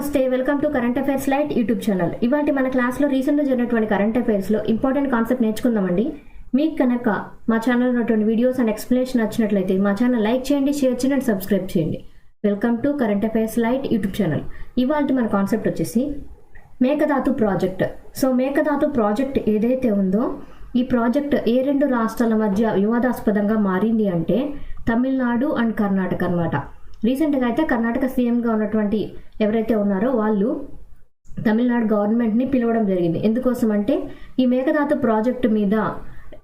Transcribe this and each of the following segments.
నమస్తే, welcome to current affairs light YouTube channel. ఇవాళ మన క్లాస్లో రీసెంట్గా జరిగినటువంటి కరెంట్ అఫైర్స్లో ఇంపార్టెంట్ కాన్సెప్ట్ నేర్చుకుందామండి. మీకు కనుక మా ఛానల్ ఉన్నటువంటి వీడియోస్ అండ్ ఎక్స్ప్లెనేషన్ నచ్చినట్లయితే మా ఛానల్ లైక్ చేయండి, షేర్ చేయండి అండ్ సబ్స్క్రైబ్ చేయండి. Welcome to current affairs light YouTube channel. ఇవాళ మన కాన్సెప్ట్ వచ్చేసి Mekedatu project. So Mekedatu project ఏదైతే ఉందో ఈ ప్రాజెక్ట్ ఏ రెండు రాష్ట్రాల మధ్య వివాదాస్పదంగా మారింది అంటే తమిళనాడు అండ్ కర్ణాటక అనమాట. రీసెంట్గా అయితే కర్ణాటక సీఎంగా ఉన్నటువంటి ఎవరైతే ఉన్నారో వాళ్ళు తమిళనాడు గవర్నమెంట్ని పిలవడం జరిగింది. ఎందుకోసం అంటే ఈ మేకదాతు ప్రాజెక్టు మీద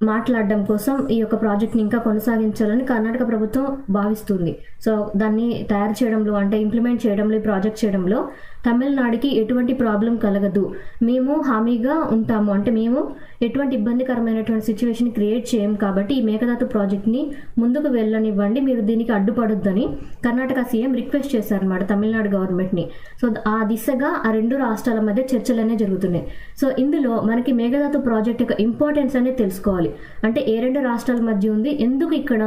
మాట్లాడడం కోసం ఈ యొక్క ప్రాజెక్ట్ని ఇంకా కొనసాగించాలని కర్ణాటక ప్రభుత్వం భావిస్తుంది. సో దాన్ని తయారు చేయడంలో అంటే ఇంప్లిమెంట్ చేయడంలో ఈ ప్రాజెక్ట్ చేయడంలో తమిళనాడుకి ఎటువంటి ప్రాబ్లం కలగదు, మేము హామీగా ఉంటాము, అంటే మేము ఎటువంటి ఇబ్బందికరమైనటువంటి సిచ్యువేషన్ క్రియేట్ చేయం కాబట్టి ఈ మేకదాతు ప్రాజెక్ట్ని ముందుకు వెళ్ళనివ్వండి, మీరు దీనికి అడ్డుపడొద్దని కర్ణాటక సీఎం రిక్వెస్ట్ చేశారన్నమాట తమిళనాడు గవర్నమెంట్ని. సో ఆ దిశగా ఆ రెండు రాష్ట్రాల మధ్య చర్చలనే జరుగుతున్నాయి. సో ఇందులో మనకి మేకదాతు ప్రాజెక్ట్ యొక్క ఇంపార్టెన్స్ అనేది తెలుసుకోవాలి. అంటే ఏ రెండు రాష్ట్రాల మధ్య ఉంది, ఎందుకు ఇక్కడ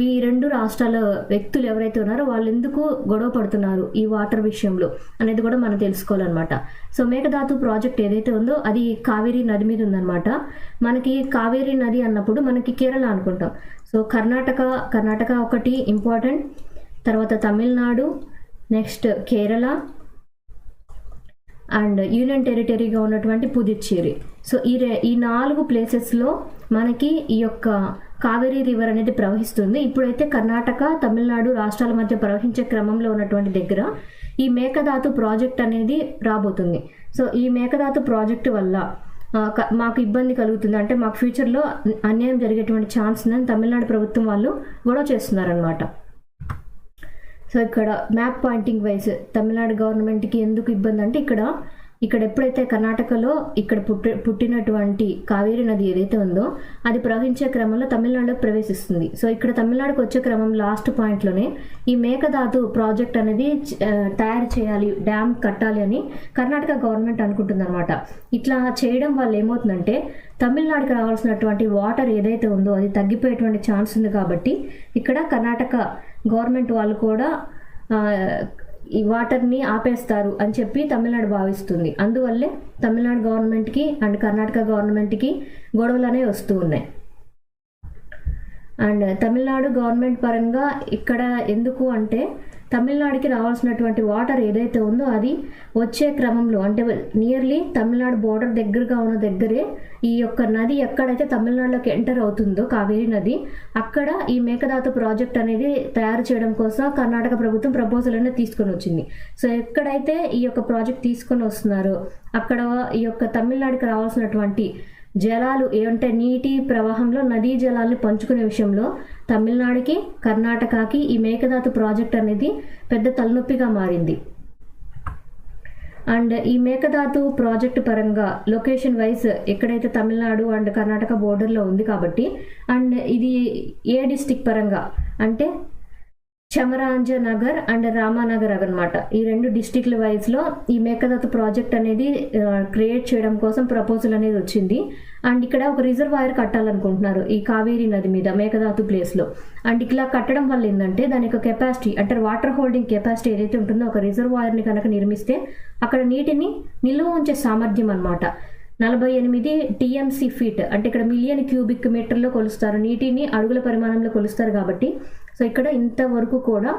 ఈ రెండు రాష్ట్రాల వ్యక్తులు ఎవరైతే ఉన్నారో వాళ్ళు ఎందుకు గొడవ పడుతున్నారు ఈ వాటర్ విషయంలో అనేది కూడా మనం తెలుసుకోవాలన్నమాట. సో మేకదాతు ప్రాజెక్ట్ ఏదైతే ఉందో అది కావేరీ నది మీద ఉందన్నమాట. మనకి కావేరీ నది అన్నప్పుడు మనకి కేరళ అనుకుంటాం. సో కర్ణాటక ఒకటి ఇంపార్టెంట్, తర్వాత Tamil Nadu, next Kerala and union టెరిటరీగా ఉన్నటువంటి పుదుచ్చేరి. సో ఈ 4 ప్లేసెస్లో మనకి ఈ యొక్క కావేరీ రివర్ అనేది ప్రవహిస్తుంది. ఇప్పుడైతే కర్ణాటక తమిళనాడు రాష్ట్రాల మధ్య ప్రవహించే క్రమంలో ఉన్నటువంటి దగ్గర ఈ మేకదాతు ప్రాజెక్ట్ అనేది రాబోతుంది. సో ఈ మేకదాతు ప్రాజెక్టు వల్ల మాకు ఇబ్బంది కలుగుతుంది, అంటే మాకు ఫ్యూచర్లో అన్యాయం జరిగేటువంటి ఛాన్స్ ఉందని తమిళనాడు ప్రభుత్వం వాళ్ళు గొడవ చేస్తున్నారనమాట. సో ఇక్కడ మ్యాప్ పాయింటింగ్ వైజ్ తమిళనాడు గవర్నమెంట్కి ఎందుకు ఇబ్బంది అంటే ఇక్కడ ఎప్పుడైతే కర్ణాటకలో ఇక్కడ పుట్టినటువంటి కావేరీ నది ఏదైతే ఉందో అది ప్రవహించే క్రమంలో తమిళనాడులోకి ప్రవేశిస్తుంది. సో ఇక్కడ తమిళనాడుకు వచ్చే క్రమం లాస్ట్ పాయింట్లోనే ఈ మేకదాతు ప్రాజెక్ట్ అనేది తయారు చేయాలి, డ్యామ్ కట్టాలి అని కర్ణాటక గవర్నమెంట్ అనుకుంటుంది అనమాట. ఇట్లా చేయడం వల్ల ఏమవుతుందంటే తమిళనాడుకి రావాల్సినటువంటి వాటర్ ఏదైతే ఉందో అది తగ్గిపోయేటువంటి ఛాన్స్ ఉంది. కాబట్టి ఇక్కడ కర్ణాటక గవర్నమెంట్ వాళ్ళు కూడా ఈ వాటర్ని ఆపేస్తారు అని చెప్పి తమిళనాడు భావిస్తుంది. అందువల్లే తమిళనాడు గవర్నమెంట్కి అండ్ కర్ణాటక గవర్నమెంట్కి గొడవలు అనేవి వస్తూ ఉన్నాయి. అండ్ తమిళనాడు గవర్నమెంట్ పరంగా ఇక్కడ ఎందుకు అంటే తమిళనాడుకి రావాల్సినటువంటి వాటర్ ఏదైతే ఉందో అది వచ్చే క్రమంలో అంటే నియర్లీ తమిళనాడు బోర్డర్ దగ్గరగా ఉన్న దగ్గరే ఈ యొక్క నది ఎక్కడైతే తమిళనాడులోకి ఎంటర్ అవుతుందో కావేరీ నది అక్కడ ఈ మేకదాతు ప్రాజెక్ట్ అనేది తయారు చేయడం కోసం కర్ణాటక ప్రభుత్వం ప్రపోజల్ అనేది తీసుకొని వచ్చింది. సో ఎక్కడైతే ఈ యొక్క ప్రాజెక్ట్ తీసుకొని వస్తున్నారో అక్కడ ఈ యొక్క తమిళనాడుకి రావాల్సినటువంటి జలాలు ఏమంటే నీటి ప్రవాహంలో నదీ జలాల్ని పంచుకునే విషయంలో తమిళనాడుకి కర్ణాటకకి ఈ మేకదాతు ప్రాజెక్ట్ అనేది పెద్ద తలనొప్పిగా మారింది. అండ్ ఈ మేకదాతు ప్రాజెక్ట్ పరంగా లొకేషన్ వైజ్ ఎక్కడైతే తమిళనాడు అండ్ కర్ణాటక బోర్డర్లో ఉంది కాబట్టి అండ్ ఇది ఏ డిస్టిక్ పరంగా అంటే చమరాంజనగర్ అండ్ రామానగర్ అనమాట. ఈ 2 డిస్టిక్ల వైజ్లో ఈ మేకదాతు ప్రాజెక్ట్ అనేది క్రియేట్ చేయడం కోసం ప్రపోజల్ అనేది వచ్చింది. అండ్ ఇక్కడ ఒక రిజర్వాయర్ కట్టాలనుకుంటున్నారు ఈ కావేరీ నది మీద మేకదాతు ప్లేస్లో. అండ్ ఇలా కట్టడం వల్ల ఏంటంటే దాని యొక్క కెపాసిటీ అంటే వాటర్ హోల్డింగ్ కెపాసిటీ ఏదైతే ఉంటుందో ఒక రిజర్వాయర్ని కనుక నిర్మిస్తే అక్కడ నీటిని నిల్వ ఉంచే సామర్థ్యం అనమాట 48 టీఎంసీ ఫీట్, అంటే ఇక్కడ మిలియన్ క్యూబిక్ మీటర్లో కొలుస్తారు, నీటిని అడుగుల పరిమాణంలో కొలుస్తారు. కాబట్టి సో ఇక్కడ ఇంతవరకు కూడా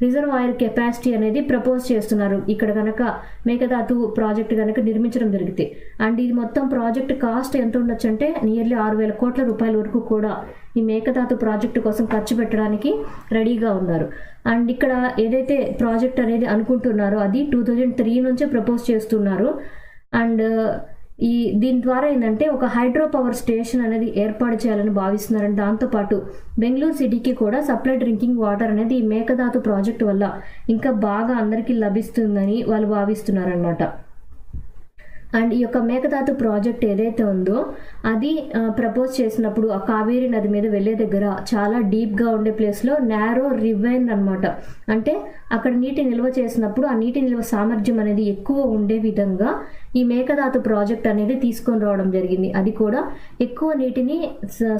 రిజర్వాయర్ కెపాసిటీ అనేది ప్రపోజ్ చేస్తున్నారు ఇక్కడ కనుక మేకదాతు ప్రాజెక్ట్ కనుక నిర్మించడం జరిగితే. అండ్ ఇది మొత్తం ప్రాజెక్ట్ కాస్ట్ ఎంత ఉండొచ్చు అంటే నియర్లీ 6,000 కోట్ల రూపాయల వరకు కూడా ఈ మేకదాతు ప్రాజెక్టు కోసం ఖర్చు పెట్టడానికి రెడీగా ఉన్నారు. అండ్ ఇక్కడ ఏదైతే ప్రాజెక్ట్ అనేది అనుకుంటున్నారో అది 2003 నుంచే ప్రపోజ్ చేస్తున్నారు. అండ్ దీని ద్వారా ఏంటంటే ఒక హైడ్రో పవర్ స్టేషన్ అనేది ఏర్పాటు చేయాలని భావిస్తున్నారని, దాంతోపాటు బెంగళూరు సిటీకి కూడా సప్లై డ్రింకింగ్ వాటర్ అనేది ఈ మేకదాతు ప్రాజెక్ట్ వల్ల ఇంకా బాగా అందరికీ లభిస్తుందని వాళ్ళు భావిస్తున్నారనమాట. అండ్ ఈ యొక్క మేకదాతు ప్రాజెక్ట్ ఏదైతే ఉందో అది ప్రపోజ్ చేసినప్పుడు ఆ కావేరీ నది మీద వెళ్ళే దగ్గర చాలా డీప్గా ఉండే ప్లేస్లో నారో రివైన్ అనమాట. అంటే అక్కడ నీటి నిల్వ చేసినప్పుడు ఆ నీటి నిల్వ సామర్థ్యం అనేది ఎక్కువ ఉండే విధంగా ఈ మేకదాతు ప్రాజెక్ట్ అనేది తీసుకొని రావడం జరిగింది. అది కూడా ఎక్కువ నీటిని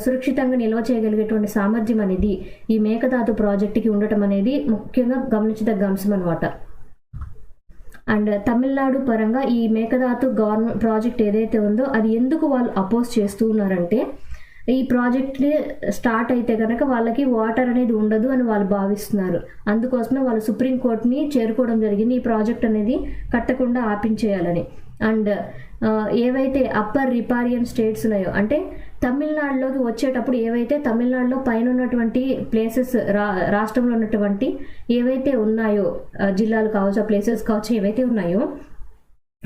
సురక్షితంగా నిల్వ చేయగలిగేటువంటి సామర్థ్యం అనేది ఈ మేకదాతు ప్రాజెక్టుకి ఉండటం అనేది ముఖ్యంగా గమనించదగ్గ అంశం అనమాట. అండ్ తమిళనాడు పరంగా ఈ మేకదాతు గవర్నమెంట్ ప్రాజెక్ట్ ఏదైతే ఉందో అది ఎందుకు వాళ్ళు అపోజ్ చేస్తూ ఉన్నారంటే, ఈ ప్రాజెక్ట్ స్టార్ట్ అయితే కనుక వాళ్ళకి వాటర్ అనేది ఉండదు అని వాళ్ళు భావిస్తున్నారు. అందుకోసమే వాళ్ళు సుప్రీంకోర్టుని చేరుకోవడం జరిగింది, ఈ ప్రాజెక్ట్ అనేది కట్టకుండా ఆపించేయాలని. అండ్ ఏవైతే అప్పర్ రిపారియన్ స్టేట్స్ ఉన్నాయో, అంటే తమిళనాడులోకి వచ్చేటప్పుడు ఏవైతే తమిళనాడులో పైన ఉన్నటువంటి ప్లేసెస్, రాష్ట్రంలో ఉన్నటువంటి ఏవైతే ఉన్నాయో జిల్లాలు కావచ్చు, ఆ ప్లేసెస్ కావచ్చు ఏవైతే ఉన్నాయో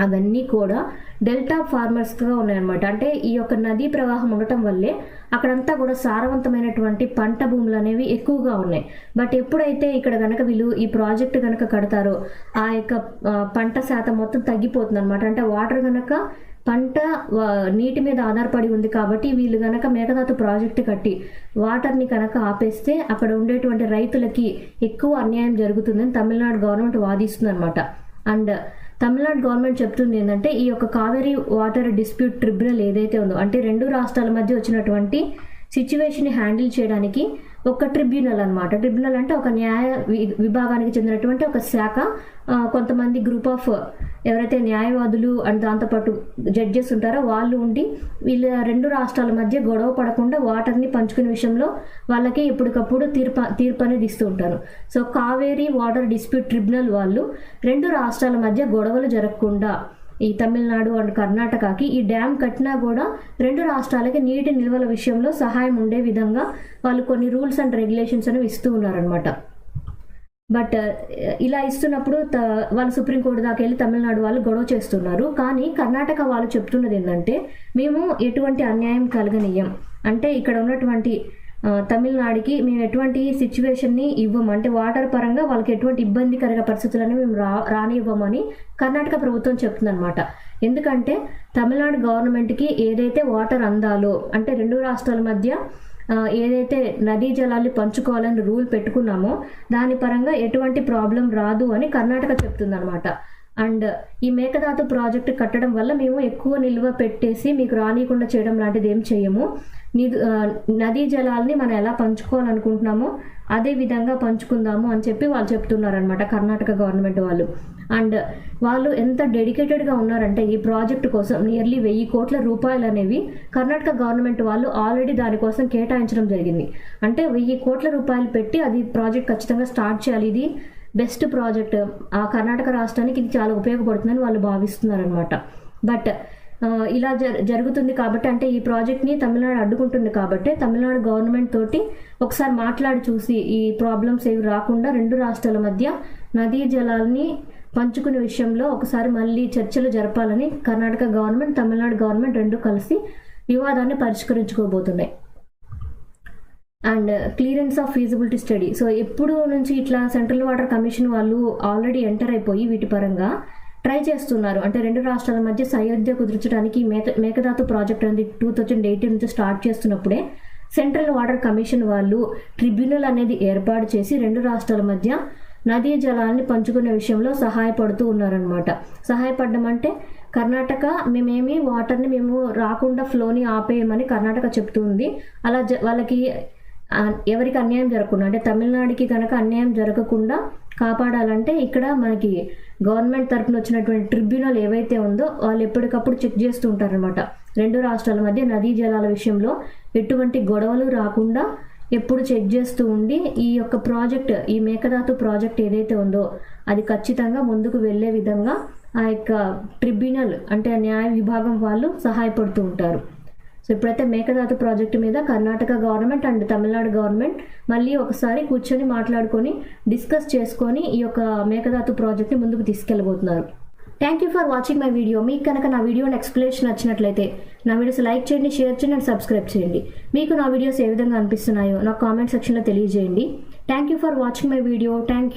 అవన్నీ కూడా డెల్టా ఫార్మర్స్గా ఉన్నాయన్నమాట. అంటే ఈ యొక్క నదీ ప్రవాహం ఉండటం వల్లే అక్కడంతా కూడా సారవంతమైనటువంటి పంట భూములు అనేవి ఎక్కువగా ఉన్నాయి. బట్ ఎప్పుడైతే ఇక్కడ కనుక వీళ్ళు ఈ ప్రాజెక్ట్ కనుక కడతారో ఆ యొక్క పంట శాతం మొత్తం తగ్గిపోతుంది అనమాట. అంటే వాటర్ కనుక పంట నీటి మీద ఆధారపడి ఉంది కాబట్టి వీళ్ళు కనుక మేకదాతు ప్రాజెక్టు కట్టి వాటర్ని కనుక ఆపేస్తే అక్కడ ఉండేటువంటి రైతులకి ఎక్కువ అన్యాయం జరుగుతుందని తమిళనాడు గవర్నమెంట్ వాదిస్తుంది అనమాట. అండ్ తమిళనాడు గవర్నమెంట్ చెప్తుంది ఏంటంటే, ఈ యొక్క కావేరీ వాటర్ డిస్ప్యూట్ ట్రిబ్యునల్ ఏదైతే ఉందో, అంటే రెండు రాష్ట్రాల మధ్య వచ్చినటువంటి సిచ్యువేషన్ని హ్యాండిల్ చేయడానికి ఒక ట్రిబ్యునల్ అనమాట. ట్రిబ్యునల్ అంటే ఒక న్యాయ విభాగానికి చెందినటువంటి ఒక శాఖ, కొంతమంది గ్రూప్ ఆఫ్ ఎవరైతే న్యాయవాదులు అండ్ దాంతోపాటు జడ్జెస్ ఉంటారో వాళ్ళు ఉండి వీళ్ళ రెండు రాష్ట్రాల మధ్య గొడవ పడకుండా వాటర్ని పంచుకునే విషయంలో వాళ్ళకి ఎప్పటికప్పుడు తీర్పు అనేది ఇస్తూ ఉంటారు. So Kaveri water dispute tribunal వాళ్ళు రెండు రాష్ట్రాల మధ్య గొడవలు జరగకుండా ఈ తమిళనాడు అండ్ కర్ణాటకకి ఈ డ్యామ్ కట్టినా కూడా రెండు రాష్ట్రాలకి నీటి నిల్వల విషయంలో సహాయం ఉండే విధంగా వాళ్ళు కొన్ని రూల్స్ అండ్ రెగ్యులేషన్స్ అనేవి ఇస్తూ ఉన్నారనమాట. బట్ ఇలా ఇస్తున్నప్పుడు వాళ్ళు సుప్రీంకోర్టు దాకా వెళ్ళి తమిళనాడు వాళ్ళు గొడవ చేస్తున్నారు. కానీ కర్ణాటక వాళ్ళు చెప్తున్నది ఏంటంటే, మేము ఎటువంటి అన్యాయం కలగనీయం, అంటే ఇక్కడ ఉన్నటువంటి తమిళనాడుకి మేము ఎటువంటి సిచ్యువేషన్ని ఇవ్వము, అంటే వాటర్ పరంగా వాళ్ళకి ఎటువంటి ఇబ్బందికర పరిస్థితులని మేము రానివ్వమని కర్ణాటక ప్రభుత్వం చెప్తుందనమాట. ఎందుకంటే తమిళనాడు గవర్నమెంట్కి ఏదైతే వాటర్ అందాలో, అంటే రెండు రాష్ట్రాల మధ్య ఏదైతే నదీ జలాల్ని పంచుకోవాలని రూల్ పెట్టుకున్నామో దాని పరంగా ఎటువంటి ప్రాబ్లం రాదు అని కర్ణాటక చెప్తుందనమాట. అండ్ ఈ మేకదాతు ప్రాజెక్టు కట్టడం వల్ల మేము ఎక్కువ నిల్వ పెట్టేసి మీకు రానియకుండా చేయడం లాంటిది ఏం చేయము, నదీ జలాల్ని మనం ఎలా పంచుకోవాలనుకుంటున్నామో అదే విధంగా పంచుకుందాము అని చెప్పి వాళ్ళు చెప్తున్నారనమాట కర్ణాటక గవర్నమెంట్ వాళ్ళు. అండ్ వాళ్ళు ఎంత డెడికేటెడ్గా ఉన్నారంటే ఈ ప్రాజెక్టు కోసం నియర్లీ 1000 కోట్ల రూపాయలు అనేవి కర్ణాటక గవర్నమెంట్ వాళ్ళు ఆల్రెడీ దానికోసం కేటాయించడం జరిగింది. అంటే 1000 కోట్ల రూపాయలు పెట్టి అది ప్రాజెక్ట్ ఖచ్చితంగా స్టార్ట్ చేయాలి, ఇది బెస్ట్ ప్రాజెక్ట్, ఆ కర్ణాటక రాష్ట్రానికి ఇది చాలా ఉపయోగపడుతుందని వాళ్ళు భావిస్తున్నారనమాట. బట్ ఇలా జరుగుతుంది కాబట్టి, అంటే ఈ ప్రాజెక్ట్ని తమిళనాడు అడ్డుకుంటుంది కాబట్టి తమిళనాడు గవర్నమెంట్ తోటి ఒకసారి మాట్లాడి చూసి ఈ ప్రాబ్లమ్స్ ఏవి రాకుండా రెండు రాష్ట్రాల మధ్య నదీ జలాల్ని పంచుకునే విషయంలో ఒకసారి మళ్ళీ చర్చలు జరపాలని కర్ణాటక గవర్నమెంట్, తమిళనాడు గవర్నమెంట్ రెండు కలిసి వివాదాన్ని పరిష్కరించుకోబోతున్నాయి. And clearance of feasibility study, so ఎప్పుడు నుంచి ఇట్లా సెంట్రల్ వాటర్ కమిషన్ వాళ్ళు ఆల్రెడీ ఎంటర్ అయిపోయి వీటి పరంగా ట్రై చేస్తున్నారు. అంటే రెండు రాష్ట్రాల మధ్య సయోధ్య కుదుర్చడానికి మేకదాతు ప్రాజెక్ట్ అనేది 2018 నుంచి స్టార్ట్ చేస్తున్నప్పుడే సెంట్రల్ వాటర్ కమిషన్ వాళ్ళు ట్రిబ్యునల్ అనేది ఏర్పాటు చేసి రెండు రాష్ట్రాల మధ్య నదీ జలాల్ని పంచుకునే విషయంలో సహాయపడుతూ ఉన్నారనమాట. సహాయపడడం అంటే కర్ణాటక మేమేమి వాటర్ని మేము రాకుండా ఫ్లోని ఆపేయమని కర్ణాటక చెప్తుంది. అలా వాళ్ళకి ఎవరికి అన్యాయం జరగకుండా, అంటే తమిళనాడుకి కనుక అన్యాయం జరగకుండా కాపాడాలంటే ఇక్కడ మనకి గవర్నమెంట్ తరఫున వచ్చినటువంటి ట్రిబ్యునల్ ఏవైతే ఉందో వాళ్ళు ఎప్పటికప్పుడు చెక్ చేస్తూ ఉంటారనమాట. రెండు రాష్ట్రాల మధ్య నదీ జలాల విషయంలో ఎటువంటి గొడవలు రాకుండా ఎప్పుడు చెక్ చేస్తూ ఉండి ఈ యొక్క ప్రాజెక్ట్, ఈ మేకదాతు ప్రాజెక్ట్ ఏదైతే ఉందో అది ఖచ్చితంగా ముందుకు వెళ్ళే విధంగా ఆ యొక్క ట్రిబ్యునల్, అంటే న్యాయ విభాగం వాళ్ళు సహాయపడుతూ ఉంటారు. సో ఇప్పుడైతే మేకదాతు ప్రాజెక్టు మీద Karnataka government and Tamil Nadu government మళ్ళీ ఒకసారి కూర్చొని మాట్లాడుకొని డిస్కస్ చేసుకొని ఈ యొక్క మేకదాతు ప్రాజెక్ట్ని ముందుకు తీసుకెళ్ళబోతున్నారు. Thank you for watching my video. మీకు కనుక నా వీడియోని ఎక్స్ప్లెనేషన్ నచ్చినట్లయితే నా వీడియోస్ లైక్ చేయండి, షేర్ చేయండి అండ్ సబ్స్క్రైబ్ చేయండి. మీకు నా వీడియోస్ ఏ విధంగా అనిపిస్తున్నాయో నాకు కామెంట్ సెక్షన్లో తెలియజేయండి. Thank you for watching my video. Thank you.